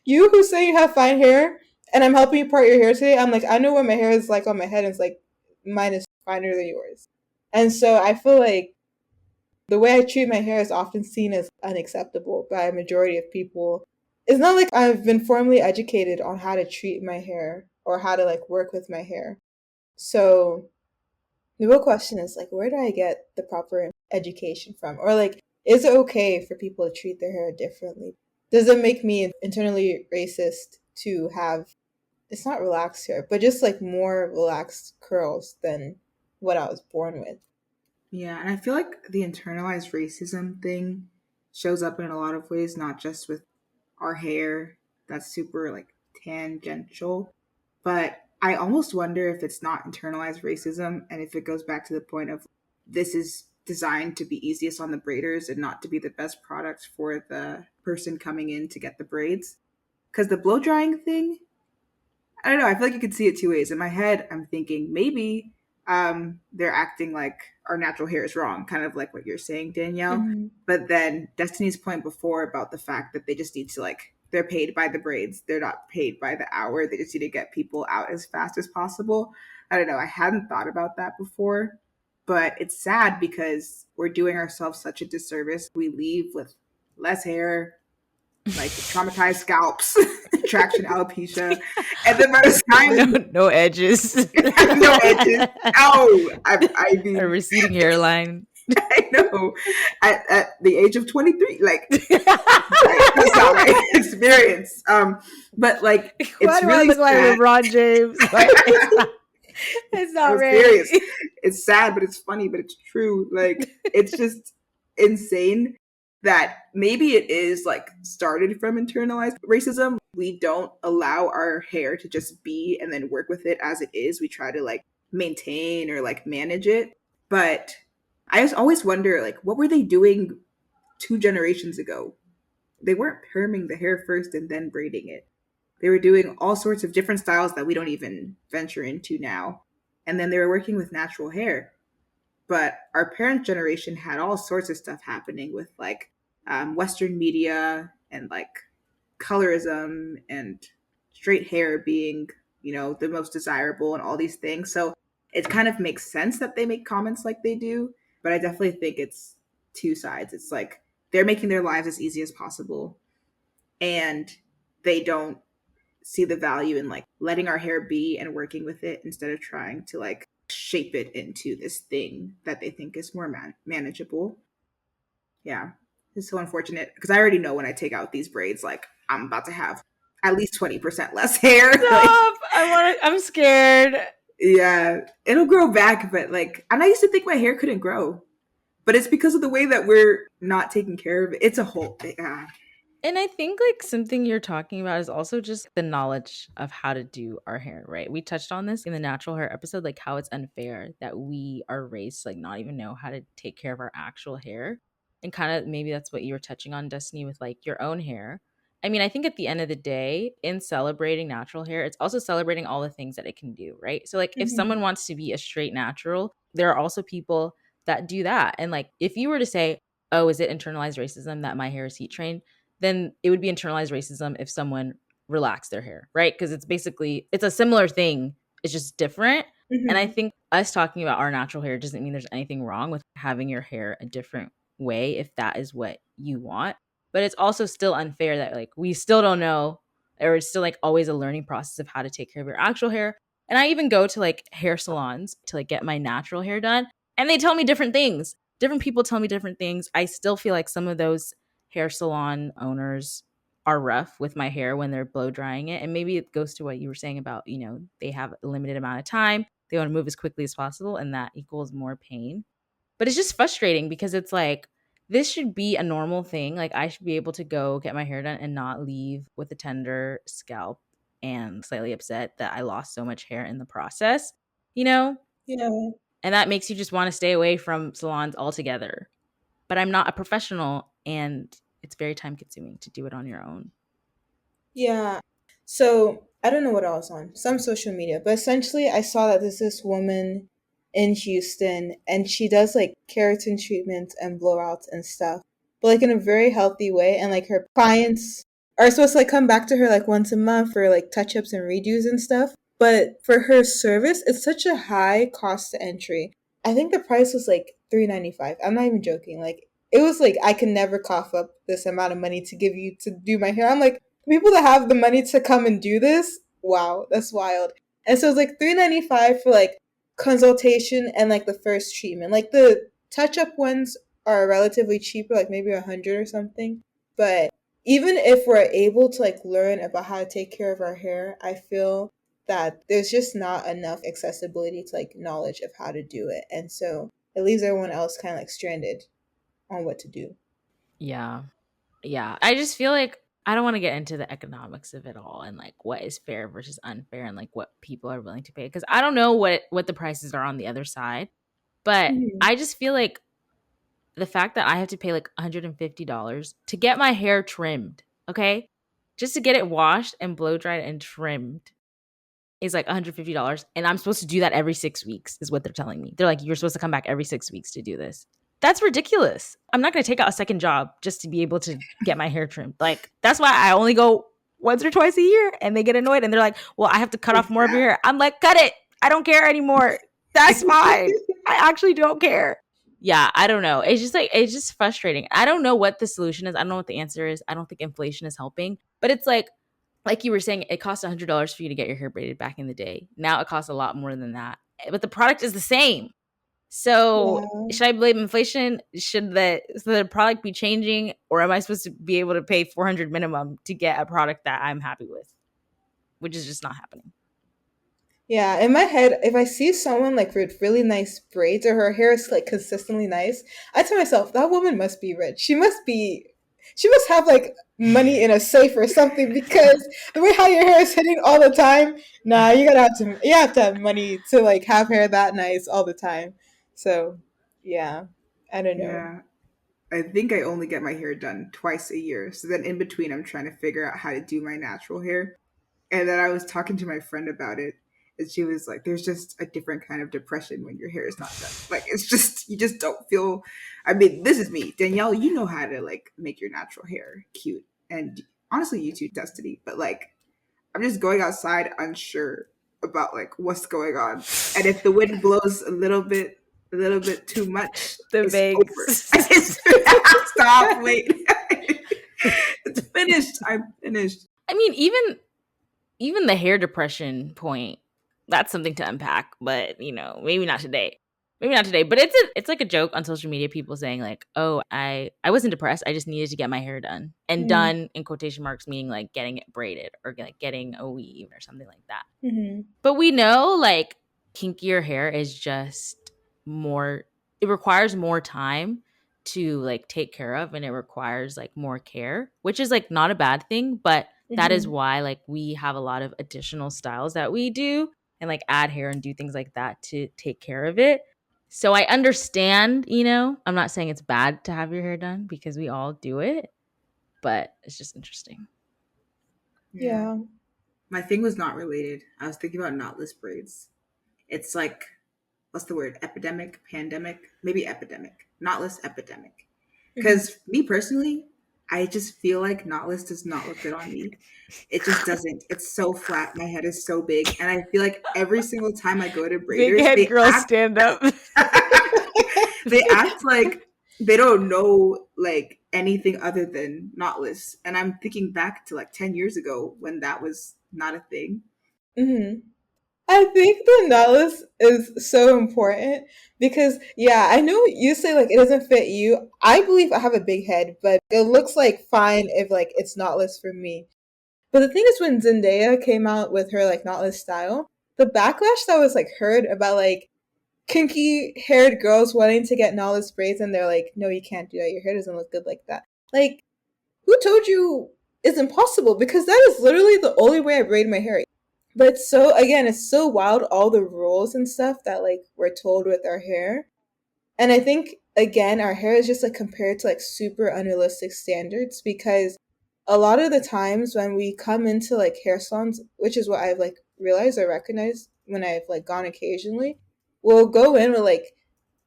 you who say you have fine hair and I'm helping you part your hair today, I'm like, I know what my hair is like on my head and it's like mine is finer than yours. And so I feel like the way I treat my hair is often seen as unacceptable by a majority of people. It's not like I've been formally educated on how to treat my hair or how to like work with my hair. So the real question is like, where do I get the proper education from? Or like, is it okay for people to treat their hair differently? Does it make me internally racist to have, it's not relaxed hair, but just like more relaxed curls than what I was born with? Yeah, and I feel like the internalized racism thing shows up in a lot of ways, not just with our hair that's super like tangential, but I almost wonder if it's not internalized racism and if it goes back to the point of this is designed to be easiest on the braiders and not to be the best product for the person coming in to get the braids. Because the blow drying thing, I don't know. I feel like you could see it two ways. In my head, I'm thinking maybe they're acting like our natural hair is wrong, kind of like what you're saying, Danielle. Mm-hmm. But then Destiny's point before about the fact that they just need to like they're paid by the braids. They're not paid by the hour. They just need to get people out as fast as possible. I don't know. I hadn't thought about that before, but it's sad because we're doing ourselves such a disservice. We leave with less hair, like traumatized scalps, traction alopecia, and then by the no, time no edges. no edges, oh, I A mean, receding hairline. I know, at the age of 23, like that's not my experience. But like Why it's do I really look like sad. LeBron James? Like, it's I'm not right. serious. It's sad, but it's funny, but it's true. Like it's just insane that maybe it is like started from internalized racism. We don't allow our hair to just be and then work with it as it is. We try to like maintain or like manage it. But I just always wonder like what were they doing 2 generations ago? They weren't perming the hair first and then braiding it. They were doing all sorts of different styles that we don't even venture into now. And then they were working with natural hair. But our parents' generation had all sorts of stuff happening with like Western media and like colorism and straight hair being, the most desirable and all these things. So it kind of makes sense that they make comments like they do. But I definitely think it's two sides. It's like they're making their lives as easy as possible and they don't see the value in like letting our hair be and working with it instead of trying to like shape it into this thing that they think is more manageable. Yeah, it's so unfortunate because I already know when I take out these braids, like I'm about to have at least 20% less hair. Like, Stop! I'm scared. yeah, it'll grow back, but like, and I used to think my hair couldn't grow, but it's because of the way that we're not taking care of it. It's a whole thing. And I think like something you're talking about is also just the knowledge of how to do our hair, right? We touched on this in the natural hair episode, like how it's unfair that we are raised to like not even know how to take care of our actual hair. And kind of maybe that's what you were touching on, Destiny, with like your own hair. I mean, I think at the end of the day, in celebrating natural hair, it's also celebrating all the things that it can do, right? So like if Mm-hmm. someone wants to be a straight natural, there are also people that do that. And like if you were to say, oh, is it internalized racism that my hair is heat trained? Then it would be internalized racism if someone relaxed their hair, right? Because it's a similar thing. It's just different. And I Mm-hmm. think us talking about our natural hair doesn't mean there's anything wrong with having your hair a different way if that is what you want. But it's also still unfair that like we still don't know, or it's still like always a learning process of how to take care of your actual hair. And I even go to like hair salons to like get my natural hair done, and they tell me different things. Different people tell me different things. I still feel like some of those hair salon owners are rough with my hair when they're blow drying it. And maybe it goes to what you were saying about, they have a limited amount of time. They want to move as quickly as possible, and that equals more pain. But it's just frustrating because it's like, this should be a normal thing. Like, I should be able to go get my hair done and not leave with a tender scalp and slightly upset that I lost so much hair in the process, you know? Yeah. And that makes you just want to stay away from salons altogether. But I'm not a professional, and it's very time consuming to do it on your own. Yeah. So I don't know what I was on, some social media, but essentially I saw that there's this woman in Houston and she does like keratin treatments and blowouts and stuff, but like in a very healthy way. And like her clients are supposed to like come back to her like once a month for like touch ups and redos and stuff. But for her service, it's such a high cost to entry. I think the price was like $3.95. I'm not even joking. Like it was like I can never cough up this amount of money to give you to do my hair. I'm like, people that have the money to come and do this, wow, that's wild. And so it's like $3.95 for like consultation and like the first treatment. Like the touch up ones are relatively cheaper, like maybe 100 or something. But even if we're able to like learn about how to take care of our hair, I feel that there's just not enough accessibility to like knowledge of how to do it. And so it leaves everyone else kind of like stranded on what to do. Yeah. Yeah. I just feel like I don't want to get into the economics of it all and like what is fair versus unfair and like what people are willing to pay, because I don't know what the prices are on the other side. But Mhm. I just feel like the fact that I have to pay like $150 to get my hair trimmed, okay? Just to get it washed and blow dried and trimmed is like $150. And I'm supposed to do that every 6 weeks, is what they're telling me. They're like, you're supposed to come back every 6 weeks to do this. That's ridiculous. I'm not going to take out a second job just to be able to get my hair trimmed. Like, that's why I only go once or twice a year, and they get annoyed and they're like, well, I have to cut off more of your hair. I'm like, cut it. I don't care anymore. That's fine. I actually don't care. Yeah, I don't know. It's just like, it's just frustrating. I don't know what the solution is. I don't know what the answer is. I don't think inflation is helping. But it's like you were saying, it cost $100 for you to get your hair braided back in the day. Now it costs a lot more than that. But the product is the same. So Yeah. should I blame inflation? Should the product be changing? Or am I supposed to be able to pay $400 minimum to get a product that I'm happy with? Which is just not happening. Yeah, in my head, if I see someone like with really nice braids or her hair is like consistently nice, I tell myself that woman must be rich. She must have like money in a safe or something because the way how your hair is hitting all the time, nah, you have to have money to like have hair that nice all the time. So, yeah, I don't know. Yeah. I think I only get my hair done twice a year. So then in between, I'm trying to figure out how to do my natural hair. And then I was talking to my friend about it. And she was like, there's just a different kind of depression when your hair is not done. Like, it's just, you just don't feel. I mean, this is me. Danielle, you know how to like make your natural hair cute. And honestly, you too, Destiny. But like, I'm just going outside unsure about like what's going on. And if the wind blows a little bit too much, The it's over. Vegas. Stop, wait. It's finished. I'm finished. I mean, even the hair depression point, that's something to unpack, but maybe not today. Maybe not today, but it's like a joke on social media, people saying like, oh, I wasn't depressed, I just needed to get my hair done. And Mm-hmm. done in quotation marks meaning like getting it braided or like getting a weave or something like that. Mm-hmm. But we know like kinkier hair is just more, it requires more time to like take care of, and it requires like more care, which is like not a bad thing, but that is Mm-hmm. why like we have a lot of additional styles that we do and like add hair and do things like that to take care of it. So I understand, I'm not saying it's bad to have your hair done because we all do it, but it's just interesting. Yeah. Yeah. My thing was not related. I was thinking about knotless braids. It's like, what's the word? Epidemic, pandemic, maybe epidemic, knotless epidemic. Mm-hmm. Because me personally, I just feel like knotless does not look good on me. It just doesn't. It's so flat. My head is so big. And I feel like every single time I go to Big braiders, head girls stand up. they act like they don't know like anything other than knotless. And I'm thinking back to like 10 years ago when that was not a thing. Mm-hmm. I think the knowledge is so important because, yeah, I know you say like it doesn't fit you. I believe I have a big head, but it looks like fine if like it's knotless for me. But the thing is, when Zendaya came out with her like knotless style, the backlash that was like heard about like kinky haired girls wanting to get knotless braids, and they're like, no, you can't do that. Your hair doesn't look good like that. Like, who told you it's impossible? Because that is literally the only way I braid my hair. But so again, it's so wild all the rules and stuff that like we're told with our hair. And I think again our hair is just like compared to like super unrealistic standards because a lot of the times when we come into like hair salons, which is what I've like realized or recognized when I've like gone occasionally, we'll go in with like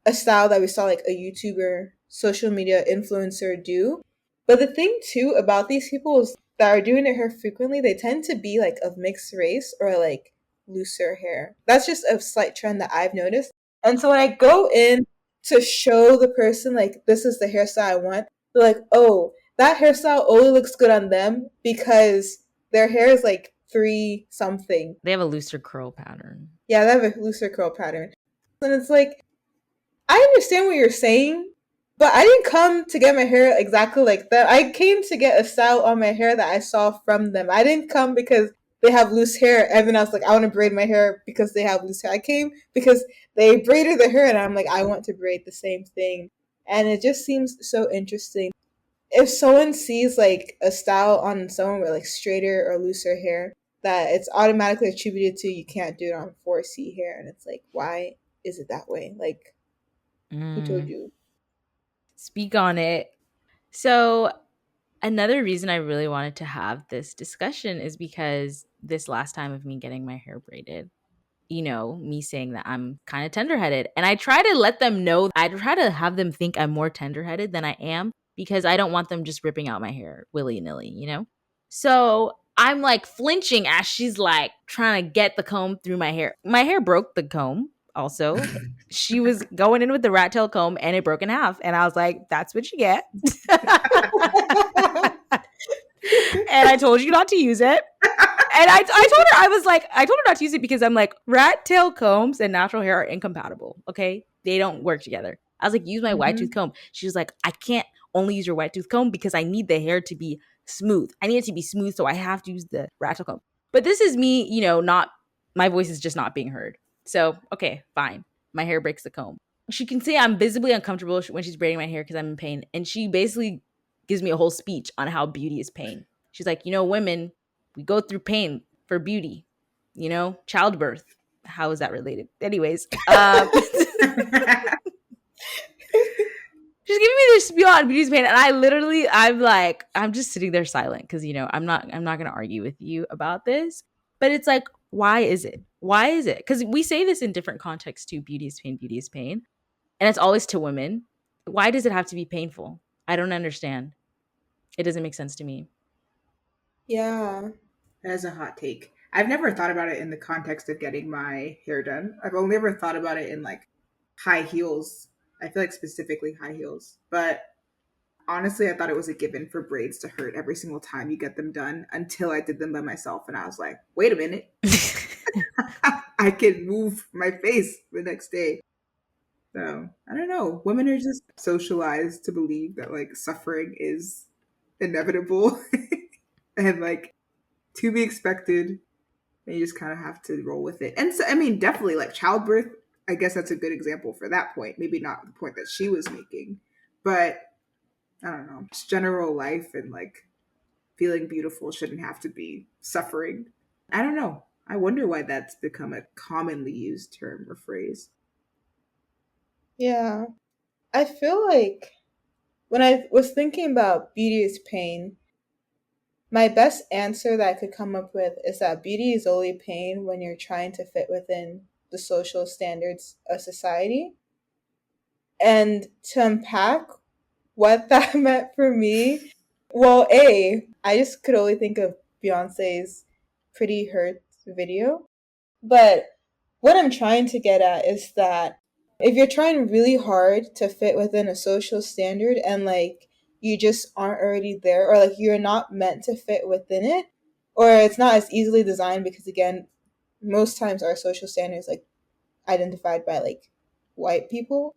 a style that we saw like a YouTuber, social media influencer do. But the thing too about these people is that are doing their hair frequently, they tend to be like of mixed race or like looser hair. That's just a slight trend that I've noticed. And so when I go in to show the person like this is the hairstyle I want, they're like, oh, that hairstyle only looks good on them because their hair is like three something. They have a looser curl pattern. Yeah, they have a looser curl pattern. And it's like, I understand what you're saying, but I didn't come to get my hair exactly like that. I came to get a style on my hair that I saw from them. I didn't come because they have loose hair and then I was like, I want to braid my hair because they have loose hair. I came because they braided their hair and I'm like, I want to braid the same thing. And it just seems so interesting. If someone sees like a style on someone with like straighter or looser hair, that it's automatically attributed to you can't do it on 4C hair. And it's like, why is it that way? Like, who told Mm. you? Speak on it. So, another reason I really wanted to have this discussion is because this last time of me getting my hair braided, me saying that I'm kind of tenderheaded. And I try to let them know, I try to have them think I'm more tenderheaded than I am because I don't want them just ripping out my hair willy nilly. So I'm like flinching as she's like trying to get the comb through my hair. My hair broke the comb also. She was going in with the rat tail comb and it broke in half. And I was like, that's what you get. And I told you not to use it. And I told her, I told her not to use it because I'm like, rat tail combs and natural hair are incompatible. Okay. They don't work together. I was like, use my white tooth Mhm. comb. She was like, I can't only use your white tooth comb because I need the hair to be smooth. I need it to be smooth. So I have to use the rat tail comb. But this is me, not, my voice is just not being heard. So, okay, fine. My hair breaks the comb. She can say I'm visibly uncomfortable when she's braiding my hair because I'm in pain. And she basically gives me a whole speech on how beauty is pain. She's like, women, we go through pain for beauty, childbirth. How is that related? Anyways, she's giving me this spiel on beauty's pain, and I'm just sitting there silent because I'm not gonna argue with you about this. But it's like, why is it? Why is it? Because we say this in different contexts too. Beauty is pain, and it's always to women. Why does it have to be painful? I don't understand. It doesn't make sense to me. Yeah. That is a hot take. I've never thought about it in the context of getting my hair done. I've only ever thought about it in like high heels. I feel like specifically high heels. But honestly, I thought it was a given for braids to hurt every single time you get them done until I did them by myself. And I was like, wait a minute. I can move my face the next day. So I don't know. Women are just socialized to believe that like suffering is inevitable and like to be expected. And you just kind of have to roll with it. And so, I mean, definitely like childbirth, I guess that's a good example for that point. Maybe not the point that she was making, but I don't know. Just general life and like feeling beautiful shouldn't have to be suffering. I don't know. I wonder why that's become a commonly used term or phrase. Yeah. I feel like when I was thinking about beauty is pain, my best answer that I could come up with is that beauty is only pain when you're trying to fit within the social standards of society. And to unpack what that meant for me, well, I just could only think of Beyonce's Pretty Hurts video. But what I'm trying to get at is that if you're trying really hard to fit within a social standard and like you just aren't already there or like you're not meant to fit within it or it's not as easily designed because again most times our social standard is like identified by like white people.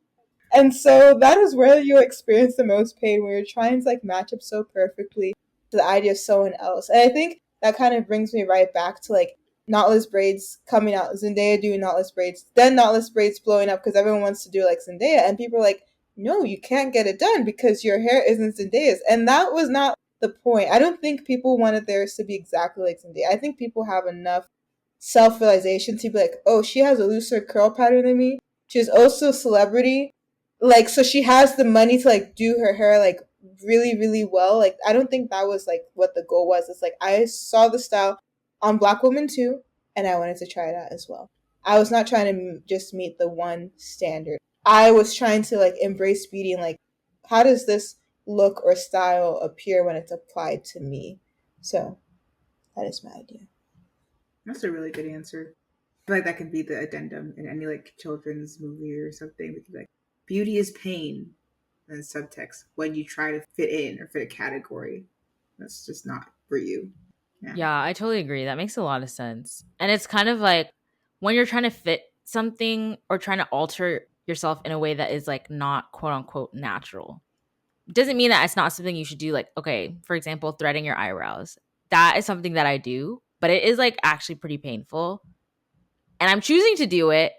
And so that is where you experience the most pain, where you're trying to like match up so perfectly to the idea of someone else. And I think that kind of brings me right back to like knotless braids coming out, Zendaya doing knotless braids, then knotless braids blowing up because everyone wants to do like Zendaya, and people are like, no, you can't get it done because your hair isn't Zendaya's. And that was not the point. I don't think people wanted theirs to be exactly like Zendaya. I think people have enough self-realization to be like, oh, she has a looser curl pattern than me. She's also a celebrity. Like, so she has the money to like do her hair like really, really well. Like, I don't think that was like what the goal was. It's like I saw the style on Black Woman too, and I wanted to try it out as well. I was not trying to just meet the one standard. I was trying to like embrace beauty and like, how does this look or style appear when it's applied to me? So that is my idea. That's a really good answer. I feel like that could be the addendum in any like children's movie or something. We could be like, beauty is pain, and subtext when you try to fit in or fit a category. That's just not for you. Yeah, I totally agree. That makes a lot of sense. And it's kind of like when you're trying to fit something or trying to alter yourself in a way that is like not quote unquote natural. It doesn't mean that it's not something you should do. Like, okay, for example, threading your eyebrows. That is something that I do, but it is like actually pretty painful. And I'm choosing to do it.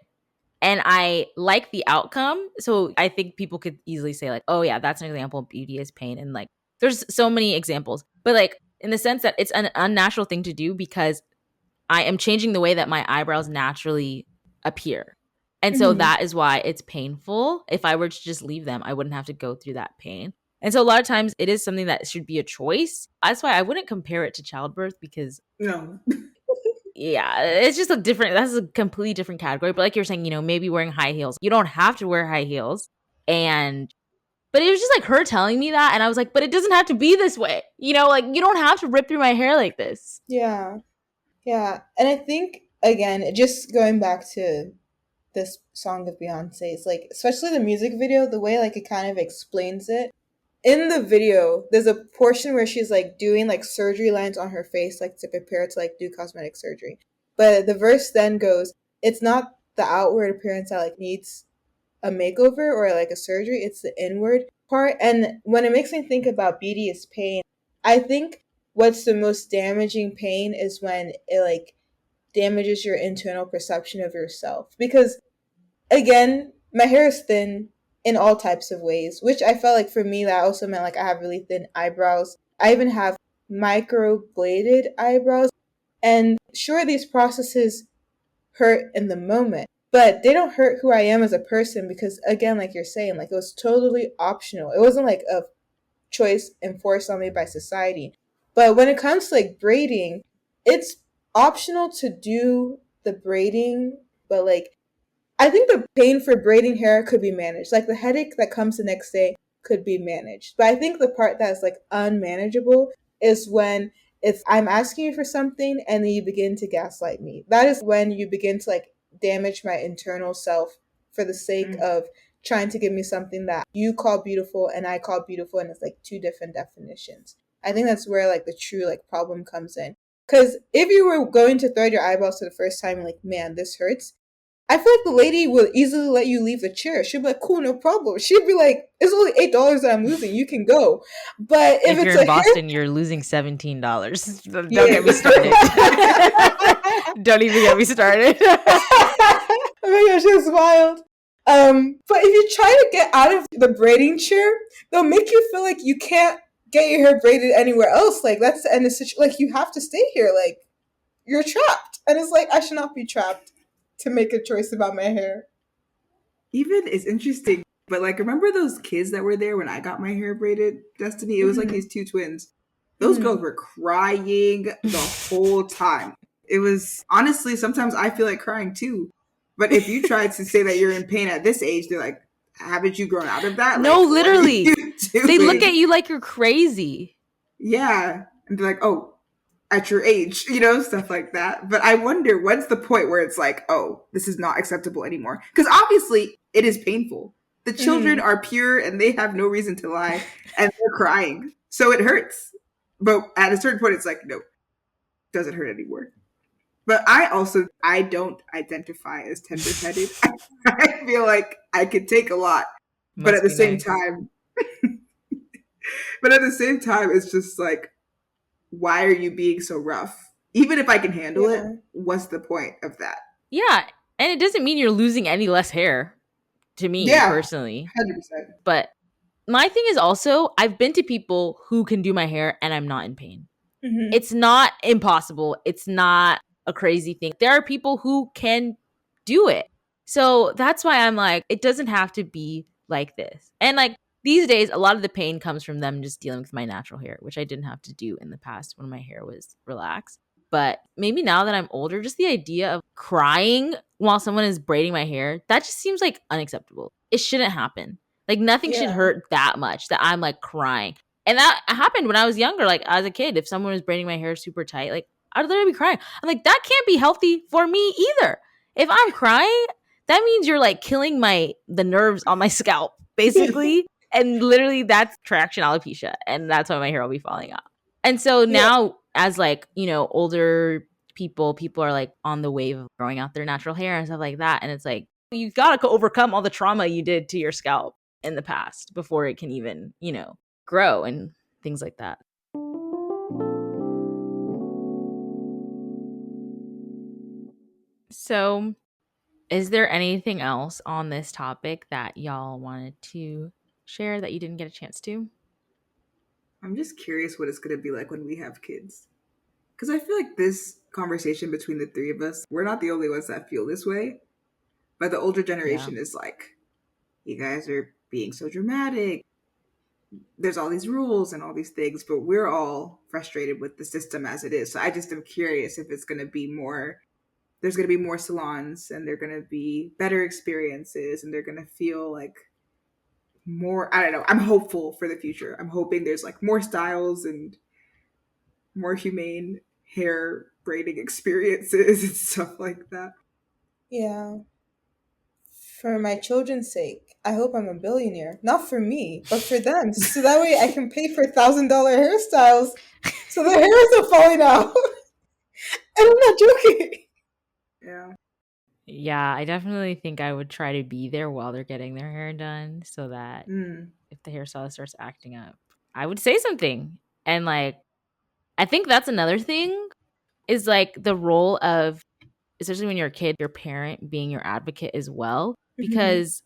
And I like the outcome. So I think people could easily say, like, oh, yeah, that's an example of beauty is pain. And like, there's so many examples. But like, in the sense that it's an unnatural thing to do because I am changing the way that my eyebrows naturally appear. And so that is why it's painful. If I were to just leave them, I wouldn't have to go through that pain. And so a lot of times it is something that should be a choice. That's why I wouldn't compare it to childbirth because No. yeah, it's just a different, that's a completely different category. But like you're saying, you know, maybe wearing high heels. You don't have to wear high heels. But it was just like her telling me that. And I was like, but it doesn't have to be this way. You know, like you don't have to rip through my hair like this. Yeah. Yeah. And I think, again, just going back to this song of Beyonce's, like, especially the music video, the way like it kind of explains it. In the video, there's a portion where she's like doing like surgery lines on her face, like to prepare to like do cosmetic surgery. But the verse then goes, it's not the outward appearance that like needs a makeover or like a surgery, it's the inward part. And when it makes me think about beauty is pain, I think what's the most damaging pain is when it like damages your internal perception of yourself. Because again, my hair is thin in all types of ways, which I felt like for me that also meant like I have really thin eyebrows. I even have micro bladed eyebrows. And sure, these processes hurt in the moment, but they don't hurt who I am as a person because, again, like you're saying, like it was totally optional. It wasn't like a choice enforced on me by society. But when it comes to like braiding, it's optional to do the braiding, but like I think the pain for braiding hair could be managed. Like the headache that comes the next day could be managed. But I think the part that's like unmanageable is when if I'm asking you for something and then you begin to gaslight me. That is when you begin to like damage my internal self for the sake of trying to give me something that you call beautiful and I call beautiful, and it's like two different definitions. I think that's where like the true like problem comes in. Because if you were going to thread your eyebrows for the first time, like, man, this hurts, I feel like the lady will easily let you leave the chair. She'll be like, cool, no problem. She'd be like, it's only $8 that I'm losing. You can go. But if it's you're in a Boston, you're losing $17. Don't Yeah. get me started. Don't even get me started. Oh my gosh, it's wild. But if you try to get out of the braiding chair, they'll make you feel like you can't get your hair braided anywhere else. Like that's the end of the situation. Like you have to stay here. Like you're trapped. And it's like I should not be trapped to make a choice about my hair. Even it's interesting, but like remember those kids that were there when I got my hair braided, Destiny? It was like these two twins. Those girls were crying the whole time. It was honestly sometimes I feel like crying too. But if you try to say that you're in pain at this age, they're like, haven't you grown out of that? No, like, literally. They look at you like you're crazy. Yeah. And they're like, oh, at your age, you know, stuff like that. But I wonder when's the point where it's like, oh, this is not acceptable anymore? Because obviously it is painful. The children are pure and they have no reason to lie and they're crying. So it hurts. But at a certain point, it's like, no, doesn't hurt anymore. But I don't identify as tender-headed. I feel like I could take a lot, but at Must the be same nice. time, but at the same time, it's just like, why are you being so rough? Even if I can handle it, Yeah. what's the point of that? Yeah, and it doesn't mean you're losing any less hair to me Yeah, personally. 100%. But my thing is also I've been to people who can do my hair and I'm not in pain. Hmm. It's not impossible. It's not a crazy thing. There are people who can do it. So that's why I'm like, it doesn't have to be like this. And like these days, a lot of the pain comes from them just dealing with my natural hair, which I didn't have to do in the past when my hair was relaxed. But maybe now that I'm older, just the idea of crying while someone is braiding my hair, that just seems like unacceptable. It shouldn't happen. Like nothing should Yeah. hurt that much that I'm like crying. And that happened when I was younger, like as a kid. If someone was braiding my hair super tight, like I'd literally be crying. I'm like, that can't be healthy for me either. If I'm crying, that means you're like killing the nerves on my scalp, basically. And literally that's traction alopecia. And that's why my hair will be falling out. And so Yeah. now as like, older people are like on the wave of growing out their natural hair and stuff like that. And it's like, you gotta overcome all the trauma you did to your scalp in the past before it can even, grow and things like that. So, is there anything else on this topic that y'all wanted to share that you didn't get a chance to? I'm just curious what it's going to be like when we have kids. Because I feel like this conversation between the three of us, we're not the only ones that feel this way. But the older Yeah. generation is like, you guys are being so dramatic. There's all these rules and all these things, but we're all frustrated with the system as it is. So I just am curious if it's going to be more, there's going to be more salons and they're going to be better experiences and they're going to feel like more, I don't know. I'm hopeful for the future. I'm hoping there's like more styles and more humane hair braiding experiences and stuff like that. Yeah. For my children's sake, I hope I'm a billionaire. Not for me, but for them. So that way I can pay for $1,000 hairstyles so their hair isn't falling out. And I'm not joking. Yeah. Yeah, I definitely think I would try to be there while they're getting their hair done so that Mm. if the hairstylist starts acting up, I would say something. And like, I think that's another thing is like the role of, especially when you're a kid, your parent being your advocate as well. Hmm. Because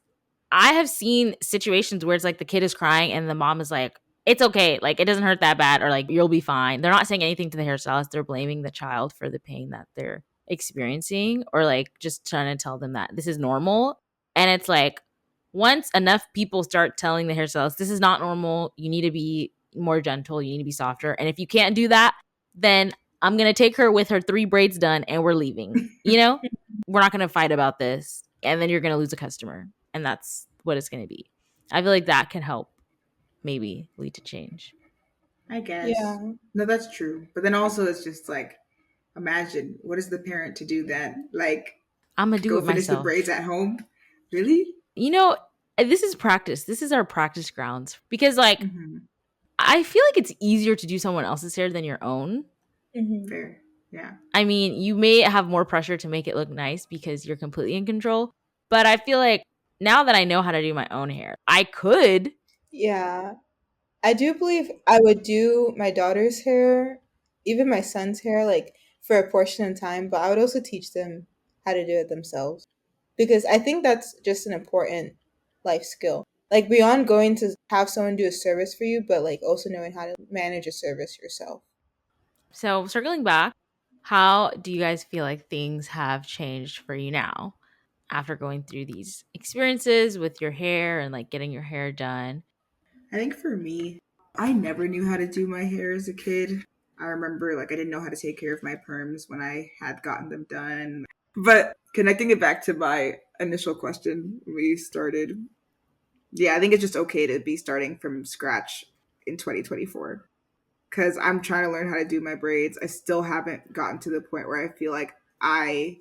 I have seen situations where it's like the kid is crying and the mom is like, it's okay. Like, it doesn't hurt that bad, or like, you'll be fine. They're not saying anything to the hairstylist. They're blaming the child for the pain that they're experiencing, or like just trying to tell them that this is normal. And it's like, once enough people start telling the hairstylist, this is not normal, you need to be more gentle, you need to be softer. And if you can't do that, then I'm going to take her with her 3 braids done and we're leaving. We're not going to fight about this. And then you're going to lose a customer. And that's what it's going to be. I feel like that can help maybe lead to change. I guess. Yeah. No, that's true. But then also it's just like, imagine what is the parent to do then? Like, I'm going to do go it finish the braids myself. at home? Really? This is practice. This is our practice grounds because, like, Mm-hmm. I feel like it's easier to do someone else's hair than your own. Hmm. Fair. Yeah. I mean, you may have more pressure to make it look nice because you're completely in control. But I feel like now that I know how to do my own hair, I could. Yeah. I do believe I would do my daughter's hair, even my son's hair, like for a portion of time, but I would also teach them how to do it themselves. Because I think that's just an important life skill. Like beyond going to have someone do a service for you, but like also knowing how to manage a service yourself. So, circling back, how do you guys feel like things have changed for you now after going through these experiences with your hair and like getting your hair done? I think for me, I never knew how to do my hair as a kid. I remember like I didn't know how to take care of my perms when I had gotten them done. But connecting it back to my initial question, we started. Yeah, I think it's just okay to be starting from scratch in 2024 because I'm trying to learn how to do my braids. I still haven't gotten to the point where I feel like I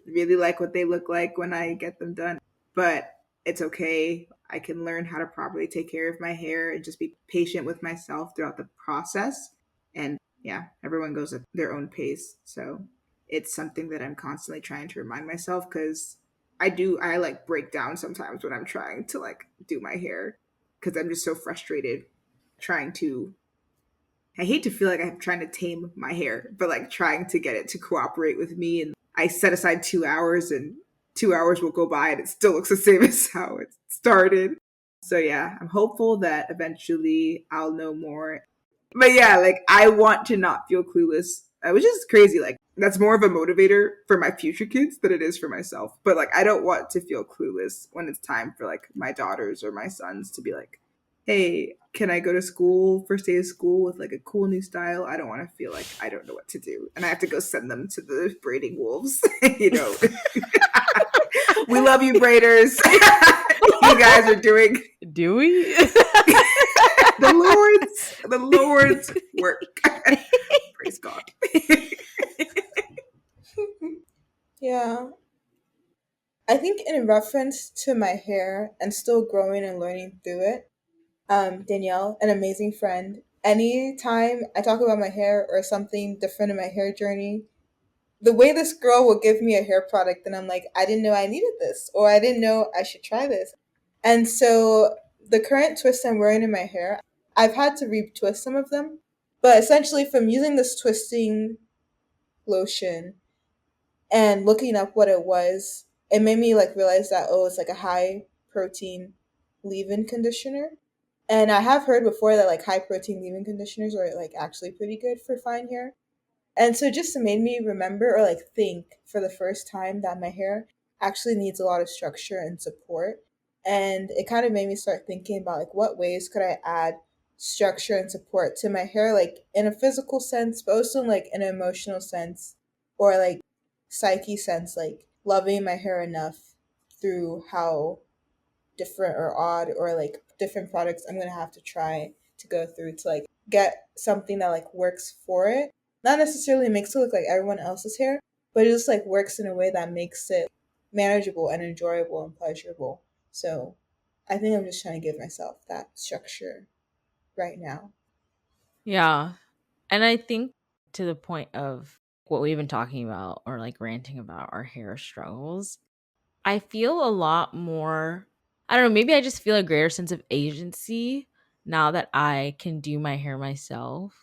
really like what they look like when I get them done, but it's okay. I can learn how to properly take care of my hair and just be patient with myself throughout the process. And yeah, everyone goes at their own pace. So it's something that I'm constantly trying to remind myself, because I like break down sometimes when I'm trying to like do my hair, because I'm just so frustrated trying to, I hate to feel like I'm trying to tame my hair, but like trying to get it to cooperate with me. And I set aside 2 hours, and 2 hours will go by and it still looks the same as how it started. So yeah, I'm hopeful that eventually I'll know more. But yeah, like I want to not feel clueless, which is crazy. Like that's more of a motivator for my future kids than it is for myself. But like I don't want to feel clueless when it's time for like my daughters or my sons to be like, hey, can I go to school, first day of school, with like a cool new style? I don't want to feel like I don't know what to do. And I have to go send them to the braiding wolves. You know, we love you, braiders. You guys are doing Do we? the Lord's work. Praise God. Yeah. I think in reference to my hair and still growing and learning through it, Danielle, an amazing friend, anytime I talk about my hair or something different in my hair journey, the way this girl will give me a hair product, and I'm like, I didn't know I needed this, or I didn't know I should try this. And so the current twist I'm wearing in my hair, I've had to retwist some of them, but essentially from using this twisting lotion and looking up what it was, it made me like realize that, oh, it's like a high protein leave-in conditioner. And I have heard before that like high protein leave-in conditioners are like actually pretty good for fine hair. And so it just made me remember or like think for the first time that my hair actually needs a lot of structure and support. And it kind of made me start thinking about like what ways could I add structure and support to my hair, like in a physical sense, but also in like an emotional sense or like psyche sense, like loving my hair enough through how different or odd or like different products I'm gonna have to try to go through to like get something that like works for it. Not necessarily makes it look like everyone else's hair, but it just like works in a way that makes it manageable and enjoyable and pleasurable. So I think I'm just trying to give myself that structure right now. Yeah. And I think to the point of what we've been talking about or like ranting about our hair struggles, I feel a lot more, I don't know, maybe I just feel a greater sense of agency now that I can do my hair myself.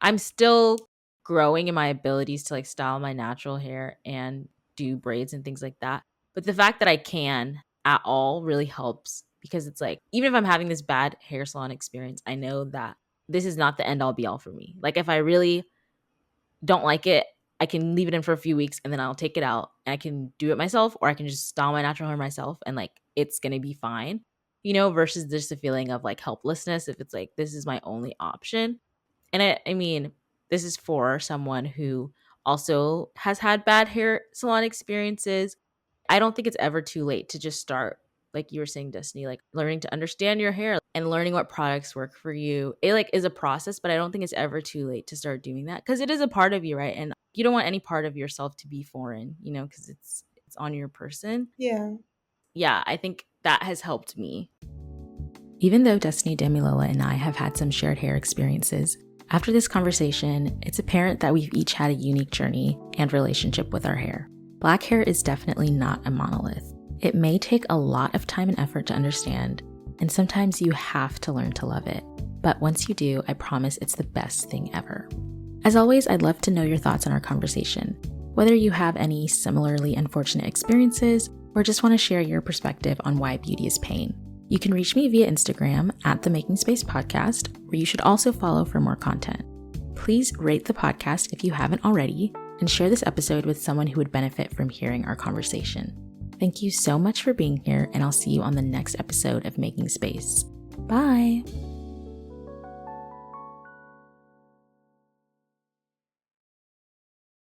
I'm still growing in my abilities to like style my natural hair and do braids and things like that. But the fact that I can at all really helps, because it's like, even if I'm having this bad hair salon experience, I know that this is not the end all be all for me. Like if I really don't like it, I can leave it in for a few weeks and then I'll take it out and I can do it myself, or I can just style my natural hair myself and like it's gonna be fine, you know, versus just a feeling of like helplessness if it's like this is my only option. And I mean, this is for someone who also has had bad hair salon experiences. I don't think it's ever too late to just start, like you were saying, Destiny, like learning to understand your hair and learning what products work for you. It like is a process, but I don't think it's ever too late to start doing that, because it is a part of you, right? And you don't want any part of yourself to be foreign, you know, because it's on your person. Yeah. Yeah, I think that has helped me. Even though Destny, Damilola, and I have had some shared hair experiences, after this conversation, it's apparent that we've each had a unique journey and relationship with our hair. Black hair is definitely not a monolith. It may take a lot of time and effort to understand, and sometimes you have to learn to love it. But once you do, I promise it's the best thing ever. As always, I'd love to know your thoughts on our conversation, whether you have any similarly unfortunate experiences or just want to share your perspective on why beauty is pain. You can reach me via Instagram at the Making Space Podcast, where you should also follow for more content. Please rate the podcast if you haven't already, and share this episode with someone who would benefit from hearing our conversation. Thank you so much for being here, and I'll see you on the next episode of Making Space. Bye!